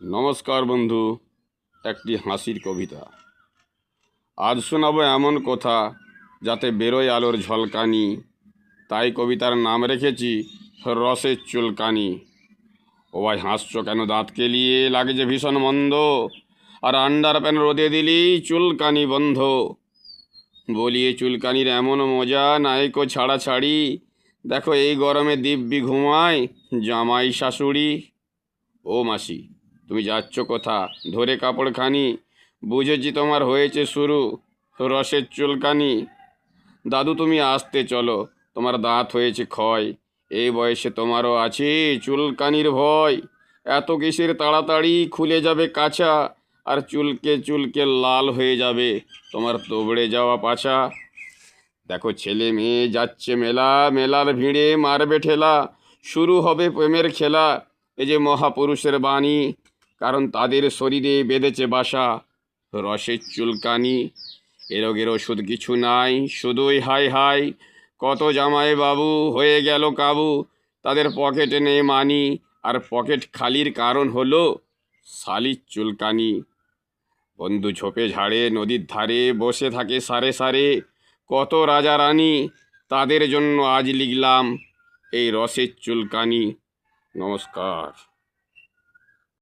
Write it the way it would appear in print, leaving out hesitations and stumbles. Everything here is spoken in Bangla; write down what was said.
নমস্কার বন্ধু, একটি হাসির কবিতা। আজ শোনাবো এমন কথা যাতে বেরোয় আলোর ঝলকানি। তাই কবিতার নাম রেখেছি রসের চুলকানি। ও ভাই, হাসছো কেন দাঁত কেলিয়ে? লাগে যে ভীষণ মন্দ, আর আন্ডার প্যান রোদে দিলেই চুলকানি বন্ধ। বলিয়ে চুলকানির এমন মজা নাইকো ছাড়াছাড়ি। দেখো এই গরমে দিব্যি ঘুমায় জামাই শাশুড়ি। ও মাসি, তুমি যাচ্ছ কোথা? ধরে কাপড়খানি। বুঝেছি তোমার হয়েছে শুরু রসের চুলকানি। দাদু তুমি আসতে চলো, তোমার দাঁত হয়েছে ক্ষয়। এই বয়সে তোমারও আছে চুলকানির ভয়। এত কিসের তাড়াতাড়ি? খুলে যাবে কাছা, আর চুলকে চুলকে লাল হয়ে যাবে তোমার তোবড়ে যাওয়া পাছা। দেখো ছেলে মেয়ে যাচ্ছে মেলা, মেলার ভিড়ে মারবে ঠেলা। শুরু হবে প্রেমের খেলা, এই যে মহাপুরুষের বাণী। কারণ তাদের শরীরে বেঁধেছে বাসা রসের চুলকানি। এ রোগের ওষুধ কিছু নাই, শুধুই হাই হাই। কত জামাই বাবু হয়ে গেল কাবু, তাদের পকেটে নেই মানি। আর পকেট খালির কারণ হলো শালির চুলকানি। বন্ধু ঝোপে ঝাড়ে নদীর ধারে বসে থাকে সারে সারে। কত রাজা রানী, তাদের জন্য আজ লিখলাম এই রসের চুলকানি। নমস্কার।